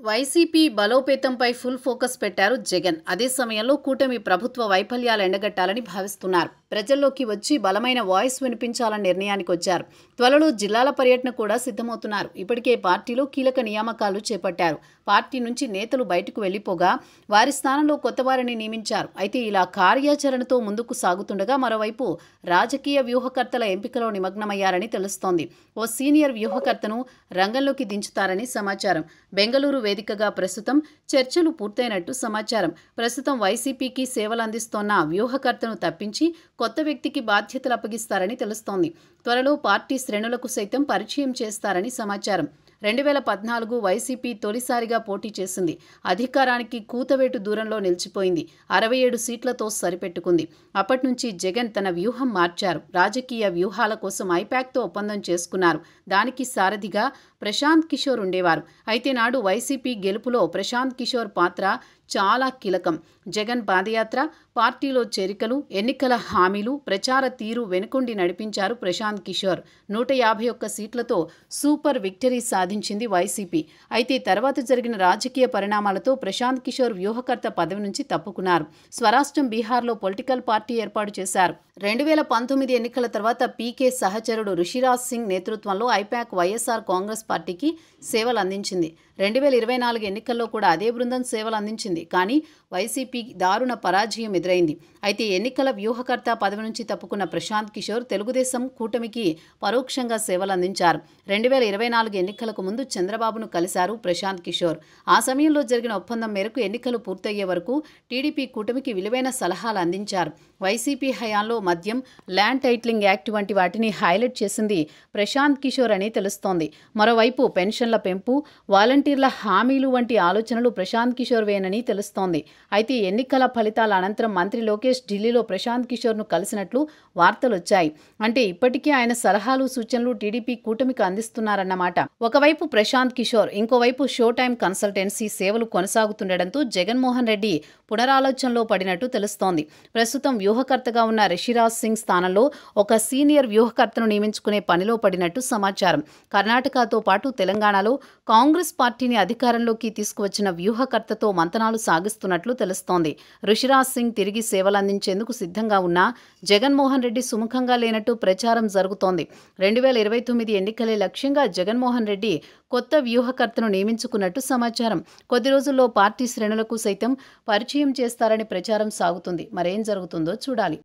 YCP బలోపేతంపై full focus పెట్టారు జగన్. అదే సమయంలో కూటమి ప్రభుత్వ వైఫల్యాలు ఎండగట్టాలని భావిస్తున్నారు. ప్రజల్లోకి వచ్చి బలమైన వాయిస్ వినిపించాలని నిర్ణయానికి వచ్చారు. త్వరలో జిల్లాల పర్యటన కూడా సిద్ధమవుతున్నారు. ఇప్పటికే పార్టీలో కీలక నియామకాలు చేపట్టారు. పార్టీ నుంచి నేతలు బయటకు వెళ్లిపోగా వారి స్థానంలో కొత్త వారిని నియమించారు. అయితే ఇలా కార్యాచరణతో ముందుకు సాగుతుండగా మరోవైపు రాజకీయ వ్యూహకర్తల ఎంపికలో నిమగ్నమయ్యారని తెలుస్తోంది. ఓ సీనియర్ వ్యూహకర్తను రంగంలోకి దించుతారని సమాచారం. బెంగళూరు వేదికగా ప్రస్తుతం చర్చలు పూర్తయినట్టు సమాచారం. ప్రస్తుతం వైసీపీకి సేవలు అందిస్తోన్న వ్యూహకర్తను తప్పించి కొత్త వ్యక్తికి బాధ్యతలు అప్పగిస్తారని తెలుస్తోంది. త్వరలో పార్టీ శ్రేణులకు సైతం పరిచయం చేస్తారని సమాచారం. 2014 వైసీపీ తొలిసారిగా పోటీ చేసింది. అధికారానికి కూతవేటు దూరంలో నిలిచిపోయింది. 67 సీట్లతో సరిపెట్టుకుంది. అప్పటి నుంచి జగన్ తన వ్యూహం మార్చారు. రాజకీయ వ్యూహాల కోసం ఐపాక్తో ఒప్పందం చేసుకున్నారు. దానికి సారథిగా ప్రశాంత్ కిషోర్ ఉండేవారు. అయితే నాడు వైసీపీ గెలుపులో ప్రశాంత్ కిషోర్ పాత్ర చాలా కీలకం. జగన్ పాదయాత్ర, పార్టీలో చేరికలు, ఎన్నికల హామీలు, ప్రచార తీరు వెనుకొండి నడిపించారు ప్రశాంత్ కిషోర్. 151 సీట్లతో సూపర్ విక్టరీ సాధించింది వైసీపీ. అయితే తర్వాత జరిగిన రాజకీయ పరిణామాలతో ప్రశాంత్ కిషోర్ వ్యూహకర్త పదవి నుంచి తప్పుకున్నారు. స్వరాష్ట్రం బీహార్లో పొలిటికల్ పార్టీ ఏర్పాటు చేశారు. 2019 ఎన్నికల తర్వాత పీకే సహచరుడు రిషిరాజ్ సింగ్ నేతృత్వంలో ఐపాక్ వైఎస్ఆర్ కాంగ్రెస్ పార్టీకి సేవలు అందించింది. 2024 ఎన్నికల్లో కూడా అదే బృందం సేవలు అందించింది. కానీ వైసీపీ దారుణ పరాజయం ఎదురైంది. అయితే ఎన్నికల వ్యూహకర్త పదవి నుంచి తప్పుకున్న ప్రశాంత్ కిషోర్ తెలుగుదేశం కూటమికి పరోక్షంగా సేవలు అందించారు. 2024 ఎన్నికలకు ముందు చంద్రబాబును కలిశారు ప్రశాంత్ కిషోర్. ఆ సమయంలో జరిగిన ఒప్పందం మేరకు ఎన్నికలు పూర్తయ్యే వరకు టీడీపీ కూటమికి విలువైన సలహాలు అందించారు. వైసీపీ హయాంలో మద్యం, ల్యాండ్ టైటిలింగ్ యాక్ట్ వంటి వాటిని హైలైట్ చేసింది ప్రశాంత్ కిషోర్ అని తెలుస్తోంది. మరోవైపు పెన్షన్ల పెంపు, వాలంటీర్ల హామీలు వంటి ఆలోచనలు ప్రశాంత్ కిషోర్ వేనని తెలుస్తోంది. అయితే ఎన్నికల ఫలితాల అనంతరం మంత్రి లోకేష్ ఢిల్లీలో ప్రశాంత్ కిషోర్ను కలిసినట్లు వార్తలొచ్చాయి. అంటే ఇప్పటికే ఆయన సలహాలు, సూచనలు టీడీపీ కూటమికి అందిస్తున్నారన్నమాట. ఒకవైపు ప్రశాంత్ కిషోర్, ఇంకోవైపు షో టైమ్ కన్సల్టెన్సీ సేవలు కొనసాగుతుండటంతో జగన్మోహన్ రెడ్డి పునరాలోచనలో పడినట్టు తెలుస్తోంది. ప్రస్తుతం వ్యూహకర్తగా ఉన్న రిషిరాజ్ సింగ్ స్థానంలో ఒక సీనియర్ వ్యూహకర్తను నియమించుకునే పనిలో పడినట్టు సమాచారం. కర్ణాటకతో పాటు తెలంగాణలో కాంగ్రెస్ పార్టీని అధికారంలోకి తీసుకువచ్చిన వ్యూహకర్తతో మంతనాలు సాగిస్తున్నట్లు తెలుస్తోంది. రిషిరాజ్ సింగ్ తిరిగి సేవలందించేందుకు సిద్ధంగా ఉన్నా జగన్మోహన్ రెడ్డి సుముఖంగా లేనట్టు ప్రచారం జరుగుతోంది. 2029 ఎన్నికలే లక్ష్యంగా జగన్మోహన్ రెడ్డి కొత్త వ్యూహకర్తను నియమించుకున్నట్టు సమాచారం. కొద్ది రోజుల్లో పార్టీ శ్రేణులకు సైతం పరిచయం చేస్తారని ప్రచారం సాగుతుంది. మరేం జరుగుతుందో చూడాలి.